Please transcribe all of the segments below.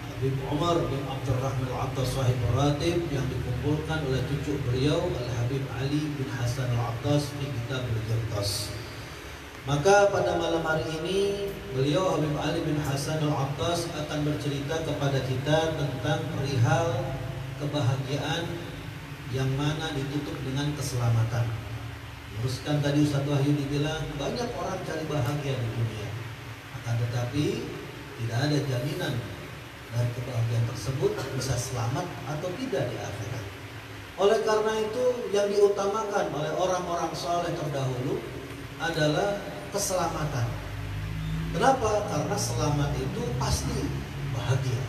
Habib Umar bin Abdurrahman Al-Attas Sahib Ratib yang dikumpulkan oleh cucu beliau Al-Habib Ali bin Hasan Al-Attas di kitab Al-Jirtas. Maka pada malam hari ini beliau Habib Ali bin Hasan Al-Attas akan bercerita kepada kita tentang perihal kebahagiaan yang mana ditutup dengan keselamatan. Teruskan tadi Ustaz Wahyu dibilang banyak orang cari bahagia di dunia, akan tetapi tidak ada jaminan dan kebahagiaan tersebut bisa selamat atau tidak di akhirat. Oleh karena itu yang diutamakan oleh orang-orang soleh terdahulu adalah keselamatan. Kenapa? Karena selamat itu pasti bahagia,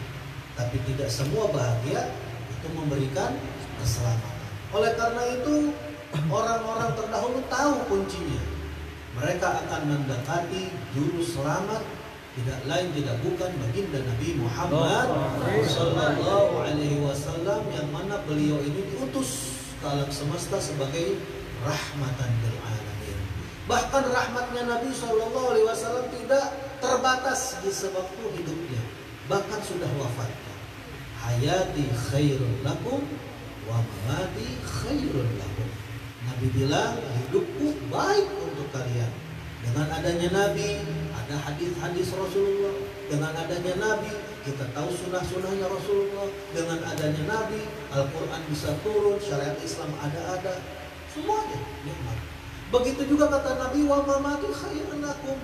tapi tidak semua bahagia itu memberikan keselamatan. Oleh karena itu orang-orang terdahulu tahu kuncinya. Mereka akan mendekati juru selamat, tidak lain tidak bukan baginda Nabi Muhammad sallallahu alaihi wasallam, yang mana beliau ini diutus ke alam semesta sebagai rahmatan lil alamin. Bahkan rahmatnya Nabi sallallahu alaihi wasallam tidak terbatas di sewaktu hidupnya, bahkan sudah wafatnya. Hayati khairul lakum wa mamati khairul lakum. Nabi bilang hidupku baik untuk kalian. Dengan adanya Nabi ada hadis-hadis Rasulullah, dengan adanya Nabi kita tahu sunnah-sunnahnya Rasulullah, dengan adanya Nabi Al-Quran bisa turun, syariat Islam ada, semuanya nikmat. Begitu juga kata Nabi, wa mamati khairun lakum.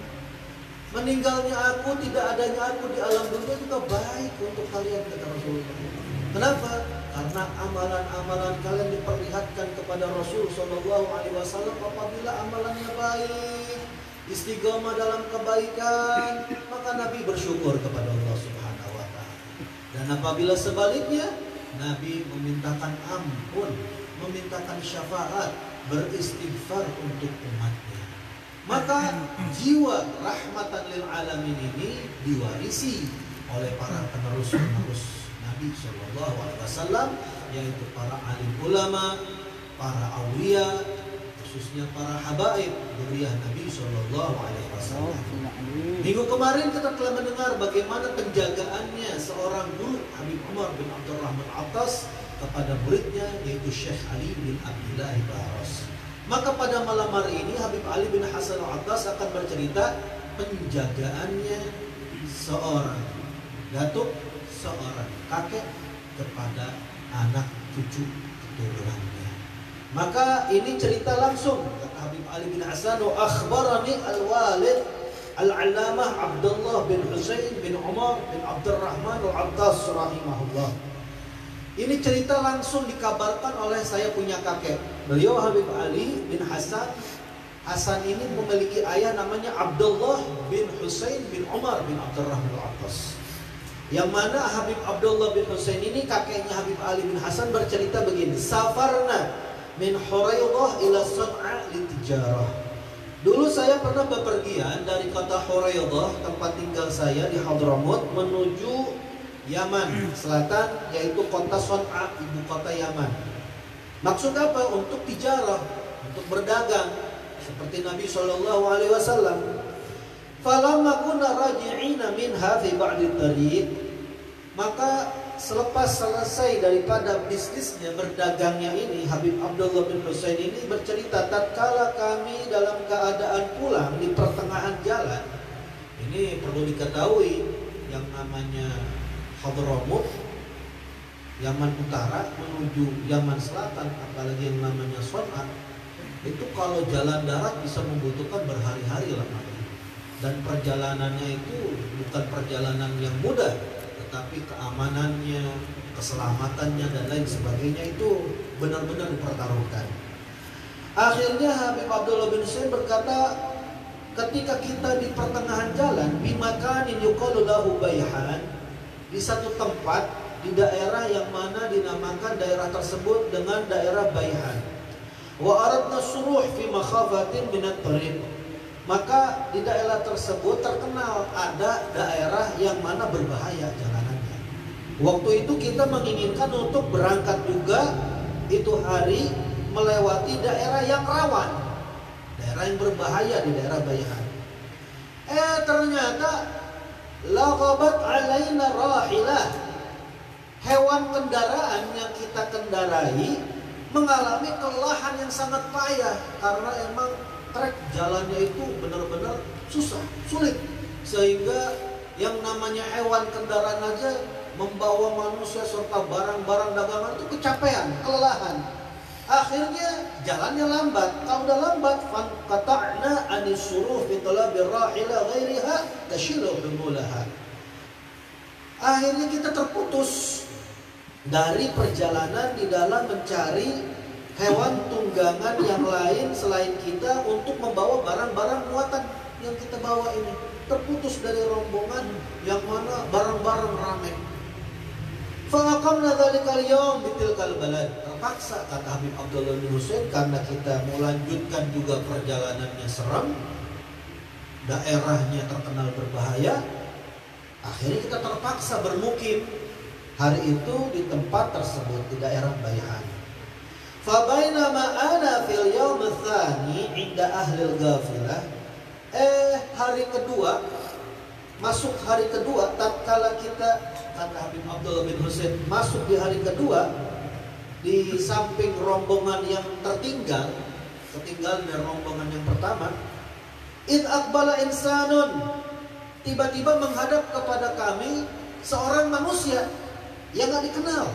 Meninggalnya aku, tidak adanya aku di alam dunia juga baik untuk kalian, kata Rasulullah. Kenapa? Karena amalan-amalan kalian diperlihatkan kepada Rasul Shallallahu Alaihi Wasallam apabila amalannya baik, istiqomah dalam kebaikan, maka Nabi bersyukur kepada Allah Subhanahu wa Ta'ala. Dan apabila sebaliknya, Nabi memintakan ampun, memintakan syafaat, beristighfar untuk umatnya. Maka jiwa rahmatan lil alamin ini diwarisi oleh para penerus-penerus Nabi Shallallahu Alaihi Wasallam, yaitu para alim ulama, para aulia, khususnya para habaib dzurriyyah Nabi Shallallahu Alaihi Wasallam. Minggu kemarin kita telah mendengar bagaimana penjagaannya seorang guru Habib Umar bin Abdurrahman Al-Attas kepada muridnya, yaitu Syekh Ali bin Abdullah Baros. Maka pada malam hari ini Habib Ali bin Hasan Al-Attas akan bercerita penjagaannya seorang datuk, seorang kakek kepada anak cucu keturunannya. Maka ini cerita langsung kata Habib Ali bin Hasan, wa akhbarani al-walid al-allamah Abdullah bin Husain bin Umar bin Abdurrahman Al-Attas rahimahullah. Ini cerita langsung dikabarkan oleh saya punya kakek. Beliau Habib Ali bin Hasan. Hasan ini memiliki ayah namanya Abdullah bin Husain bin Umar bin Abdurrahman Al-Attas. Yang mana Habib Abdullah bin Husain ini kakeknya Habib Ali bin Hasan bercerita begini, safarna min Huraidah ila San'a litijarah. Dulu saya pernah bepergian dari kota Huraidah, tempat tinggal saya di Hadramut, menuju Yaman Selatan, yaitu kota San'a, ibu kota Yaman. Maksud apa? Untuk tijarah, untuk berdagang, seperti Nabi Shallallahu Alaihi Wasallam. Falamma kunna raji'ina minha fi ba'di tariq, maka selepas selesai daripada bisnisnya berdagangnya ini, Habib Abdullah bin Husain ini bercerita, tatkala kami dalam keadaan pulang di pertengahan jalan. Ini perlu diketahui, yang namanya Hadramut, Yaman Utara menuju Yaman Selatan, apalagi yang namanya San'a, itu kalau jalan darat bisa membutuhkan berhari-hari lamanya. Dan perjalanannya itu bukan perjalanan yang mudah, tetapi keamanannya, keselamatannya dan lain sebagainya itu benar-benar dipertaruhkan. Akhirnya Habib Abdullah bin Husain berkata, ketika kita di pertengahan jalan, bimakanin yuqalu lahu Bayhan, di satu tempat di daerah yang mana dinamakan daerah tersebut dengan daerah Bayhan. Wa aradna suruh fi makhafatin minat tariq. Maka di daerah tersebut terkenal ada daerah yang mana berbahaya jalanannya. Waktu itu kita menginginkan untuk berangkat juga itu hari melewati daerah yang rawan, daerah yang berbahaya di daerah Bayhan. Ternyata laghabat alaina rahilah. Hewan kendaraan yang kita kendarai mengalami kelelahan yang sangat payah karena emang trek jalannya itu benar-benar susah, sulit. Sehingga yang namanya hewan kendaraan aja membawa manusia serta barang-barang dagangan itu kecapean, kelelahan. Akhirnya jalannya lambat. Kalau udah lambat, qata'na anisuruh fi talabi rahila ghairiha tashilu humulaha. Akhirnya kita terputus dari perjalanan di dalam mencari hewan tunggangan yang lain selain kita untuk membawa barang-barang muatan yang kita bawa ini. Terputus dari rombongan yang mana barang-barang ramai. Faqamna dzalikal yaum bitilkal balad. Terpaksa, kata Habib Abdullah bin Husain, karena kita mau lanjutkan juga perjalanannya seram, daerahnya terkenal berbahaya, akhirnya kita terpaksa bermukim hari itu di tempat tersebut di daerah Baihan. Fa bainama ana fil yaum tsani 'inda ahli al-ghafilah. Hari kedua, masuk hari kedua, tatkala kita, kata Habib Abdullah bin Husain, masuk di hari kedua di samping rombongan yang ketinggalan dari rombongan yang pertama. Id aqbala insanun, tiba-tiba menghadap kepada kami seorang manusia yang gak dikenal.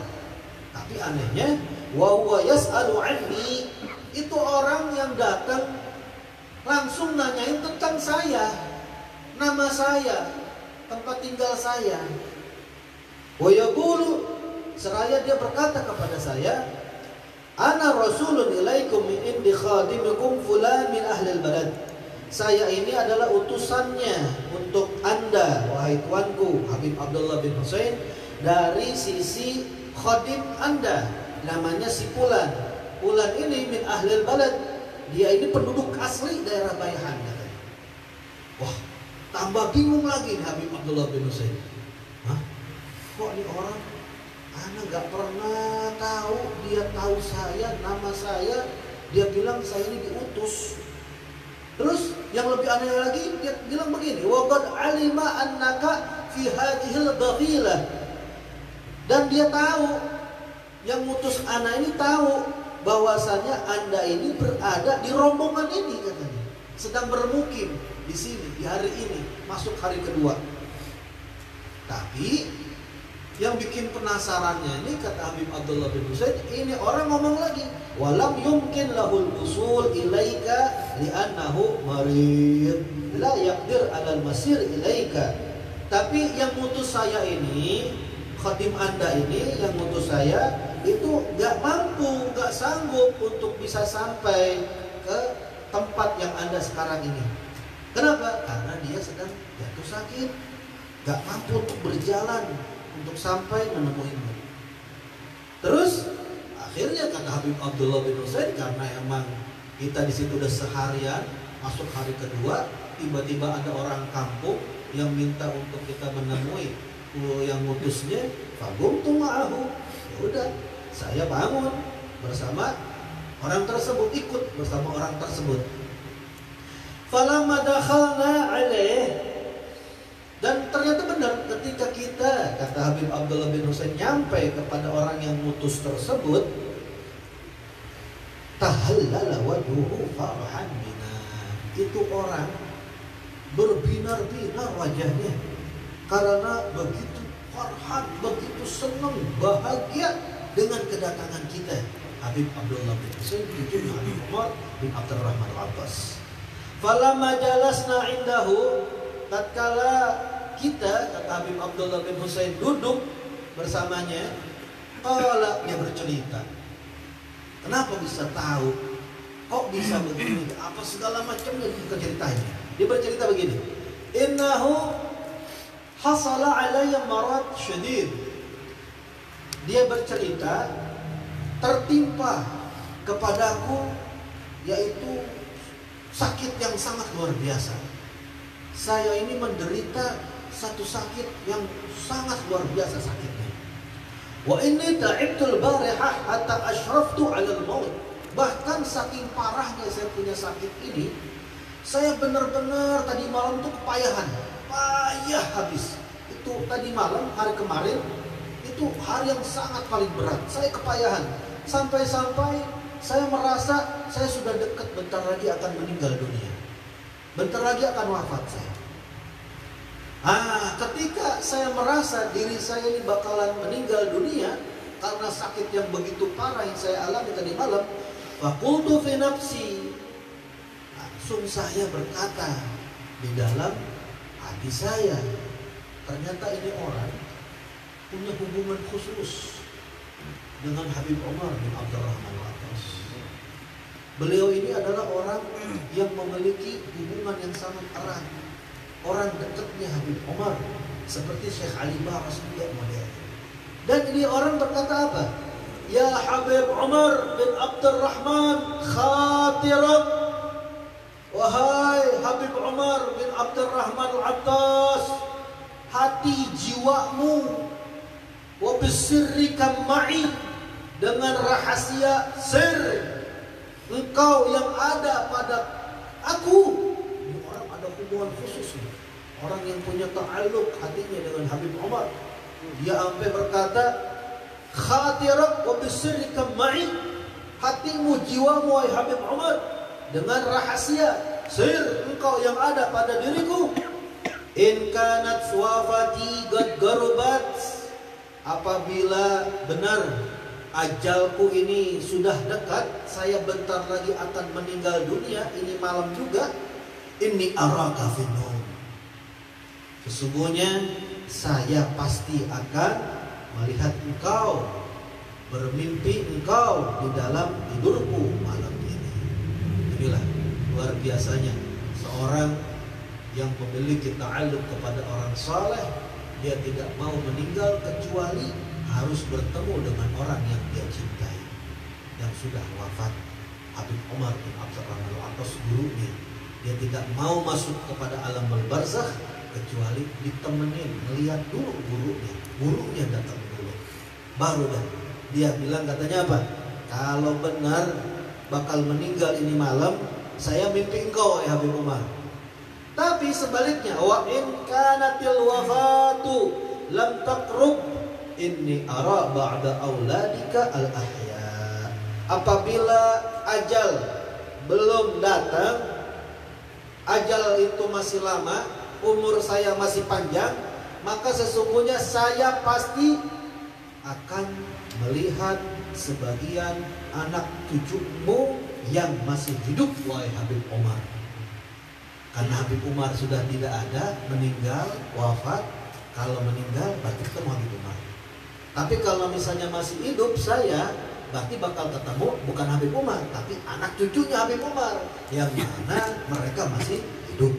Tapi anehnya, wa huwa yas'alu anni, itu orang yang datang langsung nanyain tentang saya, nama saya, tempat tinggal saya. Wa yaqulu, seraya dia berkata kepada saya, ana rasulun ilaikum min indi khadimikum fulan min ahli al-balad. Saya ini adalah utusannya untuk Anda, wahai tuanku Habib Abdullah bin Husain, dari sisi khadim Anda, namanya si Fulan. Fulan ini min ahli al-balad, dia ini penduduk asli daerah Baihan. Wah, tambah bingung lagi nih Habib Abdullah bin Husain. Hah? Kok ini orang, ana gak pernah tahu, dia tahu saya, nama saya, dia bilang saya ini diutus. Terus yang lebih aneh lagi, dia bilang begini, wa qad alima annaka fi hadhil ghafilah. Dan dia tahu, yang mutus ana ini tahu bahwasanya Anda ini berada di rombongan ini, katanya, sedang bermukim di sini di hari ini, masuk hari kedua. Tapi yang bikin penasarannya ini, kata Habib Abdullah bin Husain, ini orang ngomong lagi, walam yumkin lahul usul ilaika li'annahu marid la yaqdir 'alal masir ilaika. Tapi yang mutus saya ini, khadim Anda ini, yang mutus saya itu gak mampu, gak sanggup untuk bisa sampai ke tempat yang Anda sekarang ini. Kenapa? Karena dia sedang jatuh sakit, gak mampu untuk berjalan untuk sampai menemuimu. Terus akhirnya kata Habib Abdullah bin Husain, karena emang kita di situ udah seharian, masuk hari kedua, tiba-tiba ada orang kampung yang minta untuk kita menemui yang ngutusnya. Fagumtu ma'ahu, ya udah, saya bangun bersama orang tersebut, ikut bersama orang tersebut. Falamma dakhalna alaih, dan ternyata benar, ketika kita, kata Habib Abdullah bin Husain, nyampe kepada orang yang mutus tersebut, tahallala wajhuhu farhan bina. Itu orang berbinar-binar wajahnya karena begitu farhan, begitu senang, bahagia dengan kedatangan kita. Habib Abdullah bin Husain cucunya Habib Umar bin Abdurrahman al-Abbas. Falamma jalasna indahu, tatkala kita, kata Habib Abdullah bin Husain, duduk bersamanya, qala, dia bercerita. Kenapa bisa tahu? Kok bisa begini? Apa segala macamnya ceritanya. Dia bercerita begini, innahu hasala alayya marad syadid. Dia bercerita, tertimpa kepadaku yaitu sakit yang sangat luar biasa. Saya ini menderita satu sakit yang sangat luar biasa sakitnya. Wa inni ta'ibtul barihah hatta ashraftu 'alal maut. Bahkan saking parahnya saya punya sakit ini, saya benar-benar tadi malam tuh kepayahan, payah habis. Itu tadi malam, hari kemarin, itu hari yang sangat paling berat. Saya kepayahan. Sampai-sampai saya merasa saya sudah dekat, bentar lagi akan meninggal dunia. Bentar lagi akan wafat saya. Ketika saya merasa diri saya ini bakalan meninggal dunia karena sakit yang begitu parah yang saya alami tadi malam, faqultu fi nafsi, langsung saya berkata di dalam hati saya, ternyata ini orang punya hubungan khusus dengan Habib Umar bin Abdurrahman Al-Attas. Beliau ini adalah orang yang memiliki hubungan yang sangat erat, orang dekatnya Habib Umar, seperti Syekh Ali Baras juga modelnya. Dan ini orang berkata apa? Ya Habib Umar bin Abdurrahman khatirat, wahai Habib Umar bin Abdurrahman Al-Attas, hati jiwamu, wa bisirrika ma'i, dengan rahasia sir engkau yang ada pada aku. Ini orang ada hubungan khusus nih. Orang yang punya ta'alluq hatinya dengan Habib Umar. Dia sampai berkata, khatirak wa bisirrika ma'i, hatimu, jiwamu wahai Habib Umar, dengan rahasia sir engkau yang ada pada diriku. In kanat wafati qad garubat, apabila benar ajalku ini sudah dekat, saya bentar lagi akan meninggal dunia, ini malam juga, inni araka finnum, sesungguhnya saya pasti akan melihat engkau, bermimpi engkau di dalam tidurku malam ini. Inilah luar biasanya seorang yang memiliki ta'alluq kepada orang saleh. Dia tidak mau meninggal kecuali harus bertemu dengan orang yang dia cintai, yang sudah wafat. Habib Umar bin Abdurrahman Al-Attas gurunya, dia tidak mau masuk kepada alam barzakh kecuali ditemenin, melihat dulu gurunya datang dulu, baru dah dia bilang, katanya apa? Kalau benar bakal meninggal ini malam, saya mimpi engkau ya Habib Umar. Tapi sebaliknya, wa in kanatil wafatu lam taqrub inni ara ba'da auladika al-ahya. Apabila ajal belum datang, ajal itu masih lama, umur saya masih panjang, maka sesungguhnya saya pasti akan melihat sebagian anak cucumu yang masih hidup wahai Habib Umar. Karena Habib Umar sudah tidak ada, meninggal, wafat. Kalau meninggal berarti ketemu Habib Umar. Tapi kalau misalnya masih hidup saya, berarti bakal ketemu bukan Habib Umar, tapi anak cucunya Habib Umar, yang mana mereka masih hidup.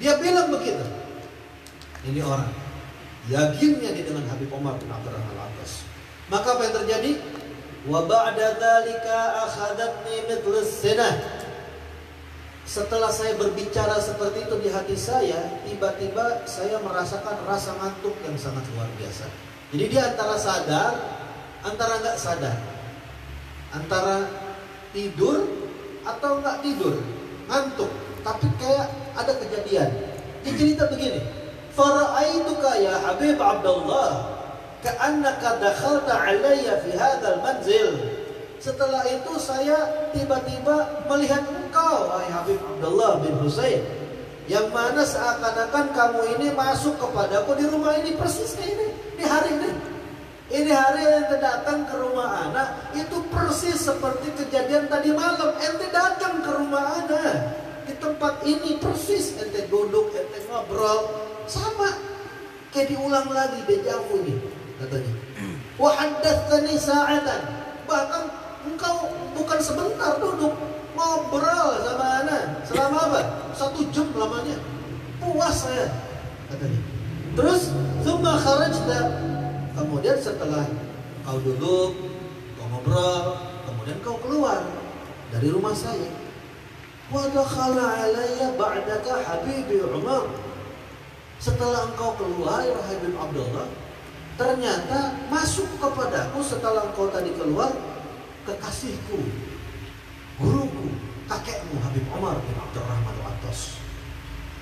Dia bilang begitu. Ini orang yakinnya dia dengan Habib Umar bin Abdurrahman Al-Attas. Maka apa yang terjadi? Wa ba'da dzalika akhadatni mithlus sinah. Setelah saya berbicara seperti itu di hati saya, tiba-tiba saya merasakan rasa ngantuk yang sangat luar biasa. Jadi dia antara sadar, antara nggak sadar, antara tidur atau nggak tidur, ngantuk. Tapi kayak ada kejadian. Dia cerita begini, fara'aituka ya Habib Abdullah, ka'annaka dakhalta alayya fi hadzal manzil. Setelah itu saya tiba-tiba melihat engkau wahai Habib Abdullah bin Husain, yang mana seakan-akan kamu ini masuk kepadaku di rumah ini, persis kayak ini, di hari ini. Ini hari ente datang ke rumah anak, itu persis seperti kejadian tadi malam. Ente datang ke rumah anak, di tempat ini persis ente duduk, ente ngobrol, sama kayak diulang lagi, dejavu ini katanya. Wa haddatsani sa'atan, bahkan engkau bukan sebentar duduk ngobrol sama anak, selama apa? 1 jam lamanya, puas saya katanya. Terus tsumma kharajta, kemudian setelah kau duduk, kau ngobrol, kemudian kau keluar dari rumah saya. Wa dakhala alayya ba'daka Habibi Umar. Setelah engkau keluar ya Habib Abdullah, ternyata masuk kepadaku setelah engkau tadi keluar kekasihku, guruku, kakekmu Habib Umar bin Abdurrahman Al-Attas.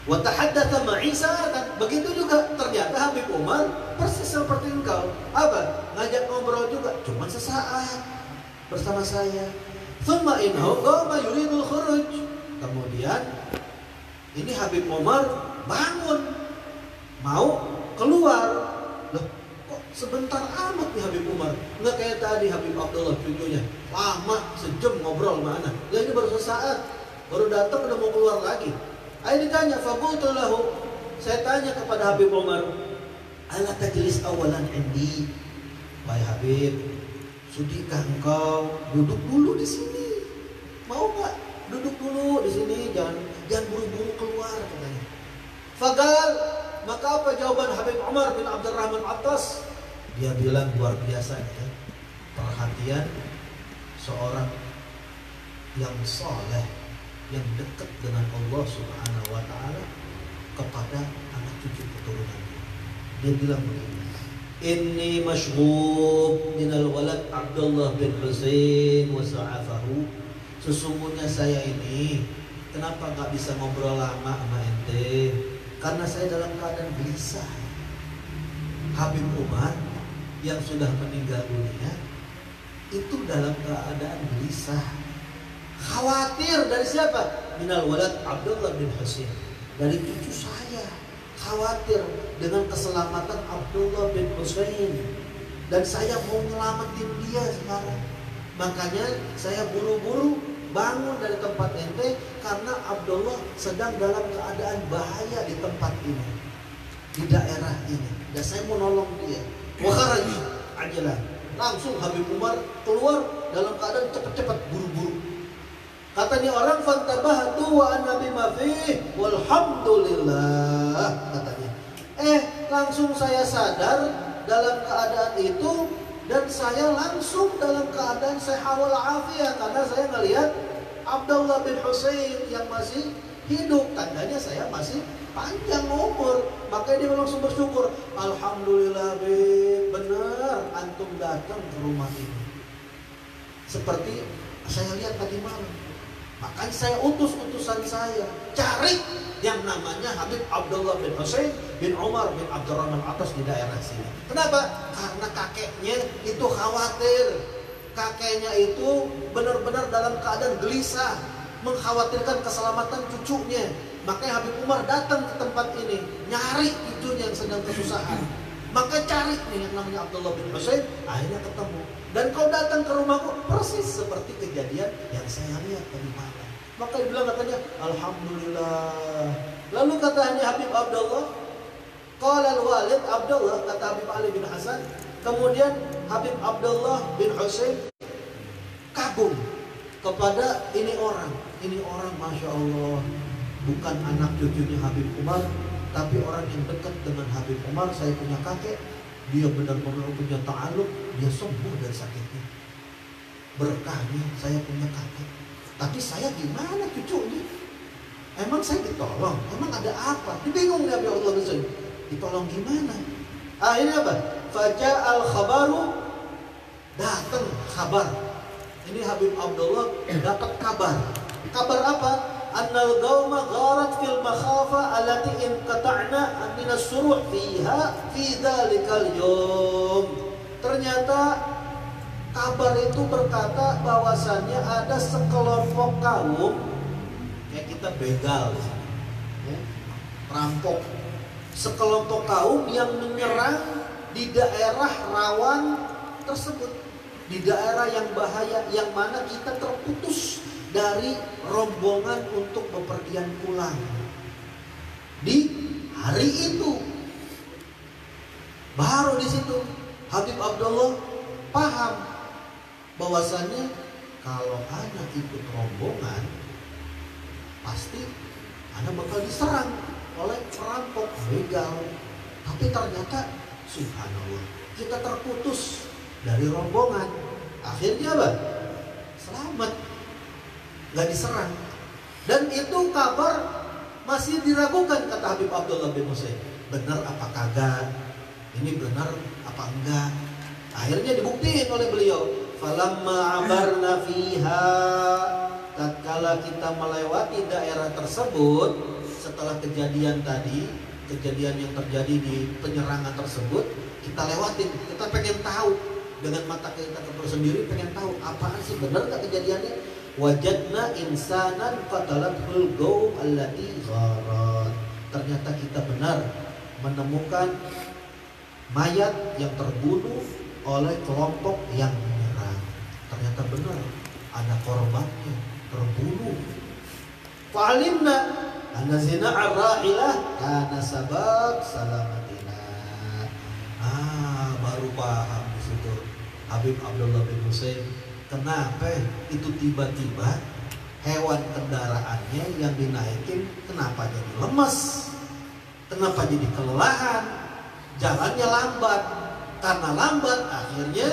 Wa tahaddatsa ma'i sa'atan. Begitu juga ternyata Habib Umar persis seperti engkau. Apa? Ngajak ngobrol juga, cuma sesaat bersama saya. Tsumma innahu qama yuridul khuruj. Kemudian ini Habib Umar bangun mau keluar. Loh, kok sebentar amat nih Habib Umar? Enggak kayak tadi Habib Abdullah cucunya. Lama, sejam ngobrol sama anak. Lah ini baru sesaat. Baru datang udah mau keluar lagi. Ayo ditanya, faqultu lahu. Saya tanya kepada Habib Umar, "Ala tajlis awalan indi?" Wahai Habib, sudikah engkau duduk dulu di sini? Mau nggak duduk dulu di sini? Jangan buru-buru keluar katanya. Fagal, maka apa jawaban Habib Umar bin Abdurrahman Attas? Dia bilang luar biasa ya. Perhatian seorang yang soleh, yang dekat dengan Allah Subhanahu wa ta'ala kepada anak cucu keturunannya. Dia bilang begini, "Inni masyghub minal walad Abdullah bin Husain wa sa'afahu." Sesungguhnya saya ini kenapa gak bisa ngobrol lama sama ente? Karena saya dalam keadaan gelisah. Habib Umar yang sudah meninggal dunia itu dalam keadaan gelisah, khawatir dari siapa? Minal walad Abdullah bin Husain, dari cucu saya. Khawatir dengan keselamatan Abdullah bin Husain, dan saya mau nyelamatin dia sekarang. Makanya saya buru-buru bangun dari tempat ente karena Abdullah sedang dalam keadaan bahaya di tempat ini, di daerah ini, dan saya mau nolong dia. Wa kharaj ajalah. Langsung Habib Umar keluar dalam keadaan cepat-cepat, buru-buru. Katanya orang, fantabahtu wa ana bima fih walhamdulillah, katanya. Langsung saya sadar dalam keadaan itu, dan saya langsung dalam keadaan sehat walafiat karena saya ngelihat Abdullah bin Husain yang masih hidup, tandanya saya masih panjang umur. Makanya dia langsung bersyukur, alhamdulillah benar antum datang ke rumah ini seperti saya lihat tadi malam. Makanya saya utus utusan saya cari yang namanya Habib Abdullah bin Husain bin Umar bin Abdurrahman Attas di daerah sini. Kenapa? Karena kakeknya itu khawatir. Kakeknya itu benar-benar dalam keadaan gelisah, mengkhawatirkan keselamatan cucunya. Makanya Habib Umar datang ke tempat ini, nyari cucunya yang sedang kesusahan. Maka cari nih yang namanya Abdullah bin Husain, akhirnya ketemu. Dan kau datang ke rumahku persis seperti kejadian yang saya lihat tadi malam. Maka dia bilang katanya, alhamdulillah. Lalu katanya Habib Abdullah, qala al-walid Abdullah, kata Habib Ali bin Hasan. Kemudian Habib Abdullah bin Husain kagum kepada ini orang Masya Allah, bukan anak cucunya Habib Umar, tapi orang yang dekat dengan Habib Umar. Saya punya kakek, dia benar-benar punya ta'aluk, dia sembuh dari sakitnya. Berkahnya saya punya kakek. Tapi saya gimana cucunya? Emang saya ditolong? Emang ada apa? Dia bingung nih Habib Abdullah bin Husain. Ditolong gimana? Ini apa? Faja'al khabaru, datang kabar. Ini Habib Abdullah dapat kabar. Kabar apa? Annal qauma gharat fil makhafa allati inqata'na min as-suruh fiha fi dzalikal yawm. Ternyata kabar itu berkata bahwasannya ada sekelompok kaum, kayak kita begal ya, perampok, sekelompok kaum yang menyerang di daerah rawan tersebut, di daerah yang bahaya, yang mana kita terputus dari rombongan untuk bepergian pulang. Di hari itu baru di situ Habib Abdullah paham bahwasannya kalau anak ikut rombongan pasti anak bakal diserang oleh perampok begal. Tapi ternyata subhanallah kita terputus dari rombongan. Akhirnya apa? Selamat, gak diserang. Dan itu kabar masih diragukan, kata Habib Abdullah bin Husain. Benar apa kagak? Ini benar apa enggak? Akhirnya dibuktiin oleh beliau. Falamma abarna fiha, tatkala kita melewati daerah tersebut, setelah kejadian tadi, kejadian yang terjadi di penyerangan tersebut, kita lewatin. Kita pengen tahu dengan mata kita sendiri, pengen tahu apaan sih, benar nggak kejadiannya? Wajadna insanan qatalathul qaum allati gharat. Ternyata kita benar menemukan mayat yang terbunuh oleh kelompok yang menyerang. Ternyata benar ada korbannya terbunuh. Fa'alimna anna zina'ar ra'ilah kana sabab salamatina. Baru paham di situ Habib Abdullah bin Husain, kenapa itu tiba-tiba hewan kendaraannya yang dinaikin kenapa jadi lemes, kenapa jadi kelelahan, jalannya lambat. Karena lambat akhirnya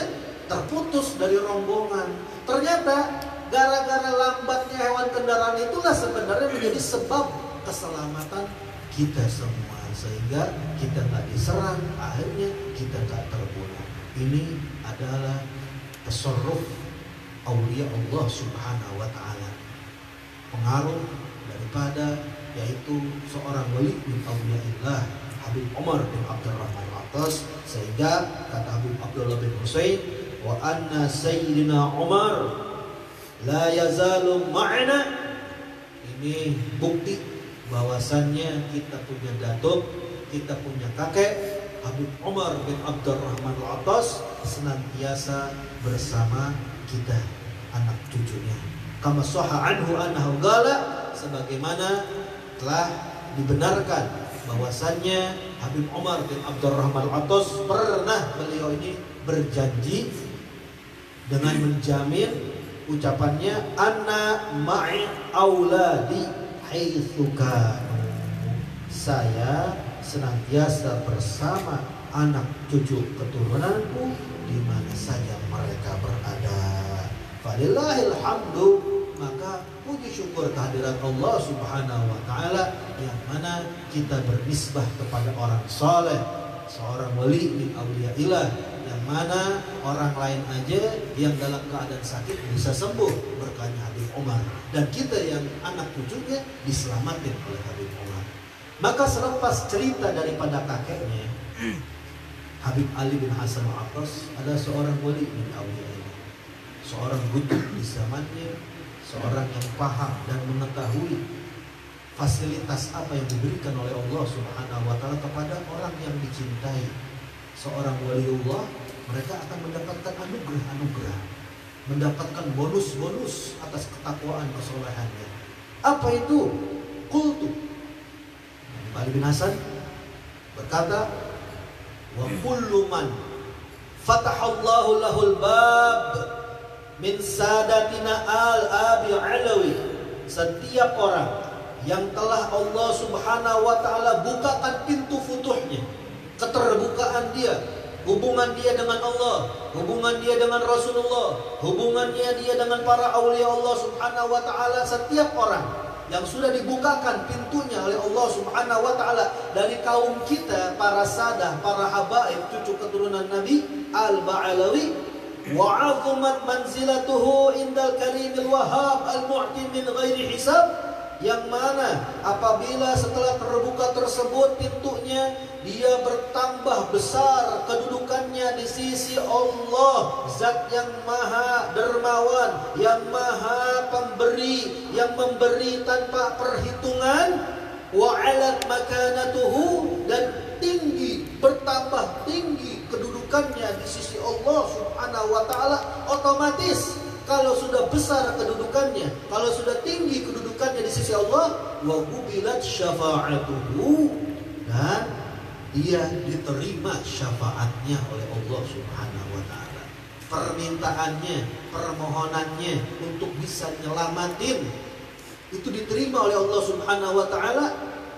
terputus dari rombongan. Ternyata gara-gara lambatnya hewan kendaraan itulah sebenarnya menjadi sebab keselamatan kita semua, sehingga kita nggak diserang, akhirnya kita nggak terbunuh. Ini adalah tasarruf aulia Allah Subhanahu wa Ta'ala, pengaruh daripada yaitu seorang wali min auliaillah Habib Umar bin Abdurrahman Al-Attas. Sehingga kata Habib Abdullah bin Husain, wa anna sayyidina Umar la yazalu ma'ana. Ini bukti bahwasannya kita punya datuk, kita punya kakek Habib Umar bin Abdurrahman Al-Attas senantiasa bersama kita, anak cucunya. Kama sahha anhu annahu qala, sebagaimana telah dibenarkan bahwasannya Habib Umar bin Abdurrahman Al-Attas pernah, beliau ini berjanji dengan menjamin ucapannya, anna ma'i auladi haitsu kanu, saya senantiasa bersama anak cucu keturunanku di mana saja mereka berada. Falillahil hamdu. Maka puji syukur kehadirat Allah Subhanahu wa Ta'ala yang mana kita bernisbah kepada orang saleh, seorang wali min auliaillah, yang mana orang lain aja yang dalam keadaan sakit bisa sembuh berkahnya Habib Umar, dan kita yang anak cucunya diselamatkan oleh Habib Umar. Maka selepas cerita daripada kakeknya, Habib Ali bin Hasan Al-Attas adalah seorang wali min auliaillah, seorang guru di zamannya, seorang yang paham dan mengetahui fasilitas apa yang diberikan oleh Allah Subhanahu wa Ta'ala kepada orang yang dicintai. Seorang waliullah, mereka akan mendapatkan anugerah-anugerah, mendapatkan bonus-bonus atas ketakwaan kesolehannya. Apa itu? Qultu, Ali bin Hasan berkata, wa kullu man fatahallahu lahul bab min sadatina al-abi alawi, setiap orang yang telah Allah Subhanahu wa Ta'ala bukakan pintu futuhnya, keterbukaan dia, hubungan dia dengan Allah, hubungan dia dengan Rasulullah, hubungannya dia dengan para aulia Allah Subhanahu wa Ta'ala. Setiap orang yang sudah dibukakan pintunya oleh Allah Subhanahu wa Ta'ala dari kaum kita, para sadah, para habaib, cucu keturunan Nabi al-Ba'alawi, wa'azumat manzilatuhu indal karimil wahab al-mu'ti min ghairi hisab, yang mana apabila setelah terbuka tersebut pintunya, dia bertambah besar kedudukannya di sisi Allah, zat yang maha dermawan, yang maha pemberi, yang memberi tanpa perhitungan. Wa'alat makanatuhu, dan tinggi, bertambah tinggi kedudukannya di sisi Allah Subhanahu wa Ta'ala. Otomatis kalau sudah besar kedudukannya, kalau sudah tinggi kedudukannya di sisi Allah, wa qubilat syafa'atuhu, dan dia diterima syafaatnya oleh Allah Subhanahu wa Ta'ala. Permintaannya, permohonannya untuk bisa nyelamatin itu diterima oleh Allah Subhanahu wa Ta'ala.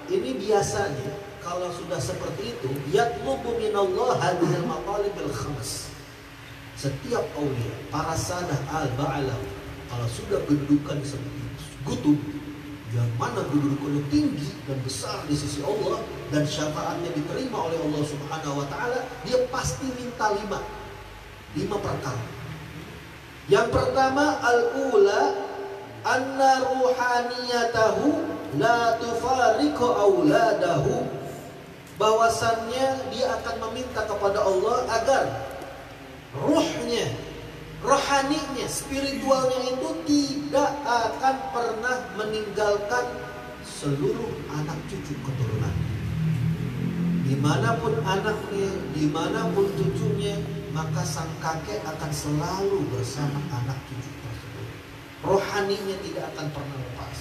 Ini biasanya kalau sudah seperti itu, yatlubu minallah hadhil maqalibil khams. Setiap aulia, para sadah al-ba'alah, kalau sudah kedudukan seperti gutub, yang mana kedudukannya tinggi dan besar di sisi Allah, dan syafaatnya diterima oleh Allah Subhanahu wa Ta'ala, dia pasti minta lima perkara. Yang pertama, al-ula anna ruhaniyatahu la tufariqu auladahu, bahwasannya dia akan meminta kepada Allah agar ruhnya, rohaninya, spiritualnya itu tidak akan pernah meninggalkan seluruh anak cucu keturunannya. Dimanapun anaknya, dimanapun cucunya, maka sang kakek akan selalu bersama anak cucu tersebut. Rohaninya tidak akan pernah lepas.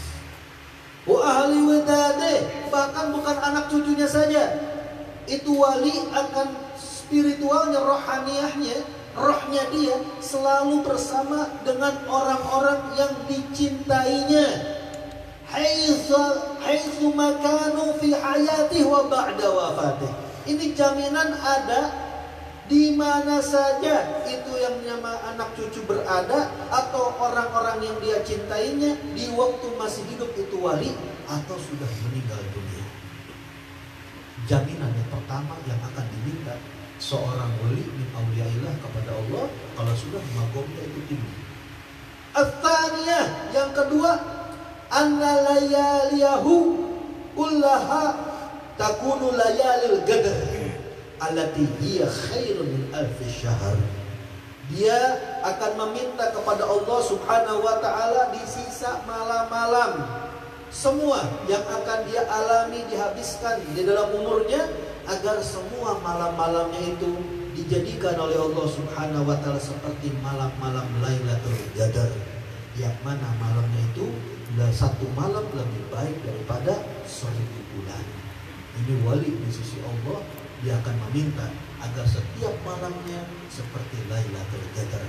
Wa ahli wadade, bahkan bukan anak cucunya saja, itu wali akan spiritualnya, rohaniahnya, rohnya dia selalu bersama dengan orang-orang yang dicintainya. Haitsu makanu fi hayatihi wa ba'da wafatih. Ini jaminan ada di mana saja itu yang nama anak cucu berada, atau orang-orang yang dia cintainya di waktu masih hidup itu wali atau sudah meninggal dunia. Jaminan yang pertama yang akan diminta seorang wali min auliyaillah kepada Allah kalau sudah maqamnya itu tinggi. Ats-tsaniyah, yang kedua, anna layaliyahu kullaha takunu layalil qadar allati hiya khairun min alfi syahr. Dia akan meminta kepada Allah Subhanahu wa taala di sisa malam-malam semua yang akan dia alami, dihabiskan di dalam umurnya, agar semua malam-malamnya itu dijadikan oleh Allah Subhanahu wa taala seperti malam-malam Lailatul Qadar, yang mana malamnya itu satu malam lebih baik daripada 1000 bulan. Ini wali di sisi Allah, dia akan meminta agar setiap malamnya seperti Lailatul Qadar,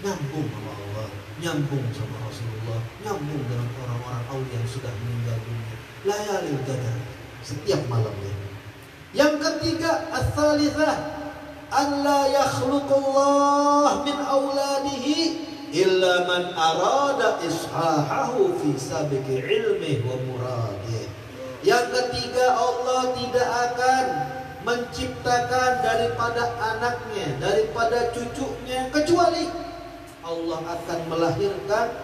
nyambung sama Allah, nyambung sama Rasulullah, nyambung dengan orang-orang aulia yang sudah meninggal dunia. Lailatul Qadar setiap malamnya. Yang ketiga, ats-tsalitsah, an la yakhluqullah min auladihi illa man arada ishahahu fi sabiqi ilmi wa muradih. Yang ketiga, Allah tidak akan menciptakan daripada anaknya, daripada cucunya, kecuali Allah akan melahirkan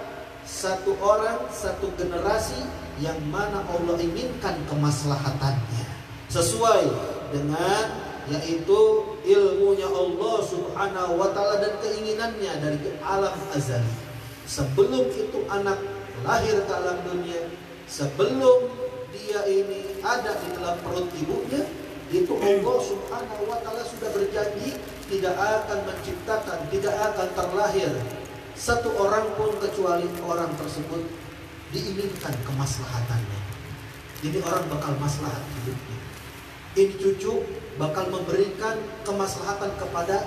satu orang, satu generasi yang mana Allah inginkan kemaslahatannya sesuai dengan yaitu ilmunya Allah Subhanahu wa taala dan keinginannya dari alam azali. Sebelum itu anak lahir ke alam dunia, sebelum dia ini ada di dalam perut ibunya, itu Allah Subhanahu wa taala sudah berjanji tidak akan menciptakan, tidak akan terlahir satu orang pun kecuali orang tersebut diinginkan kemaslahatannya. Ini orang bakal maslahat hidupnya. Ini cucu bakal memberikan kemaslahatan kepada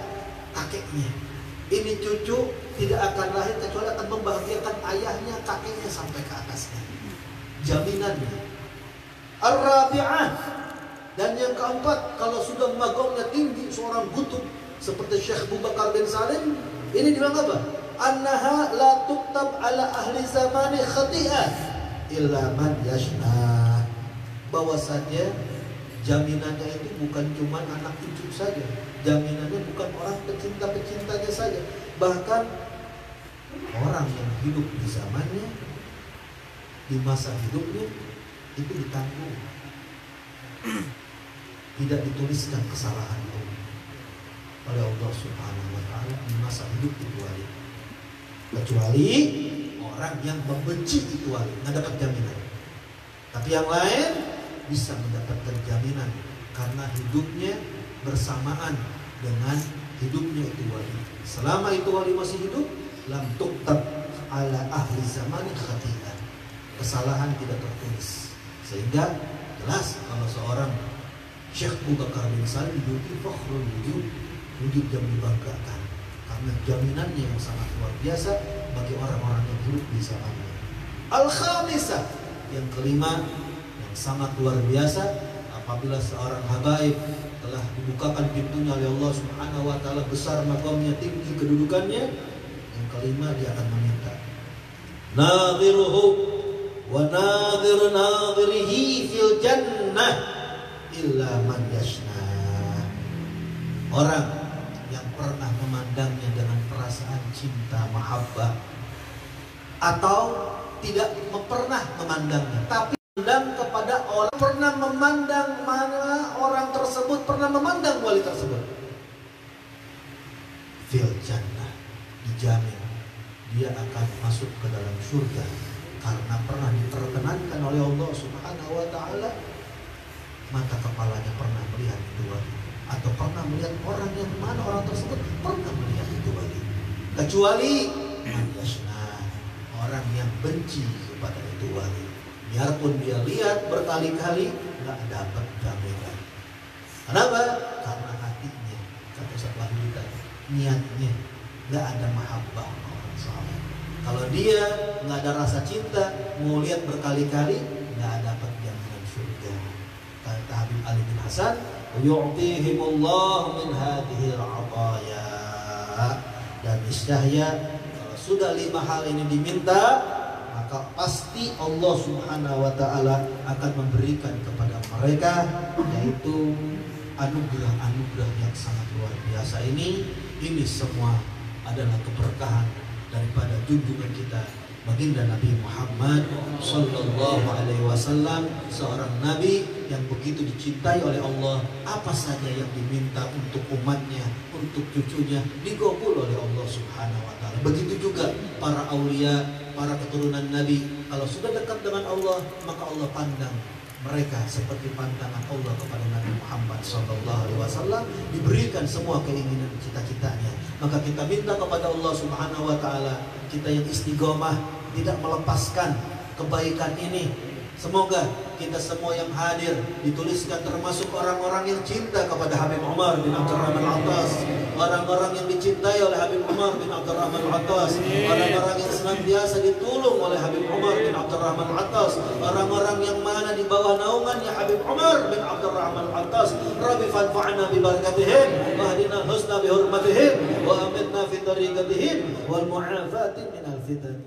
kakeknya. Ini cucu tidak akan lahir kecuali akan membahagiakan ayahnya, kakeknya sampai ke atasnya. Jaminannya. Ar-rabi'ah, dan yang keempat, kalau sudah maqamnya tinggi seorang kutub seperti Syekh Abu Bakar bin Salim, ini bilang apa? Annaha la tuktab ala ahli zamani khati'ah illa man yashna. Bahwasanya jaminannya itu bukan cuma anak cucu saja, jaminannya bukan orang pecinta-pecintanya saja, bahkan orang yang hidup di zamannya, di masa hidupnya itu ditanggung, tidak dituliskan kesalahan itu oleh Allah Subhanahu wa taala di masa hidup itu wali, kecuali orang yang membenci itu wali nggak dapat jaminan. Tapi yang lain bisa mendapatkan jaminan karena hidupnya bersamaan dengan hidupnya itu wali. Selama itu wali masih hidup, lam tuktab ala ahli zamani khati'ah, kesalahan tidak tertulis. Sehingga jelas kalau seorang Syekh Abu Bakar bin Salim wujud fakhrul wujud, wujud yang dibanggakan karena jaminannya yang sangat luar biasa bagi orang-orang yang hidup di zamannya. Al-khamisah, yang kelima, sangat luar biasa apabila seorang habaib telah dibukakan pintunya oleh Allah Subhanahu wa taala, besar maqamnya, tinggi kedudukannya. Yang kelima, dia akan meminta nadhiruhu wa nadhir nadhirihi fil jannah illa man yashna. Orang yang pernah memandangnya dengan perasaan cinta mahabbah atau tidak pernah memandangnya tapi memandang kepada orang, pernah memandang mana orang tersebut, pernah memandang wali tersebut. Fil jannah, dijamin dia akan masuk ke dalam surga karena pernah diperkenankan oleh Allah Subhanahu wa taala. Mata kepalanya pernah melihat itu wali, atau pernah melihat orang yang mana orang tersebut pernah melihat itu wali. Kecuali orang yang benci kepada itu wali, biarpun dia lihat berkali-kali nggak dapat jaminan. Kenapa? Karena hatinya, kata Ustaz Wahyu tadi, niatnya nggak ada mahabbah orang saleh. Kalau dia nggak ada rasa cinta, mau lihat berkali-kali nggak dapat jaminan surga. Kata Habib Ali bin Hasan, yu'tihimullah min hadhil ataya. Dan niscaya kalau sudah 5 hal ini diminta, maka pasti Allah Subhanahu wa taala akan memberikan kepada mereka, yaitu anugerah-anugerah yang sangat luar biasa ini. Ini semua adalah keberkahan daripada junjungan kita baginda Nabi Muhammad sallallahu alaihi wasallam, seorang nabi yang begitu dicintai oleh Allah. Apa saja yang diminta untuk umatnya, untuk cucunya, dikabul oleh Allah Subhanahu wa taala. Begitu juga para aulia, para keturunan nabi, kalau sudah dekat dengan Allah, maka Allah pandang mereka seperti pandangan Allah kepada Nabi Muhammad sallallahu alaihi wasallam, diberikan semua keinginan cita-citanya. Maka kita minta kepada Allah Subhanahu wa taala, kita yang istiqomah tidak melepaskan kebaikan ini. Semoga kita semua yang hadir dituliskan termasuk orang-orang yang cinta kepada Habib Umar bin Abdurrahman Al-Attas, orang-orang yang dicintai oleh Habib Umar bin Abdurrahman Al-Attas, orang-orang yang senantiasa ditolong oleh Habib Umar bin Abdurrahman Al-Attas, orang-orang yang mana di bawah naungannya Habib Umar bin Abdurrahman Al-Attas. Rabbi fanfa'na bi barakatihim wa hadina husna bi hurmatihim wa amitna fi tariqatihim wal mu'afati minal fitan.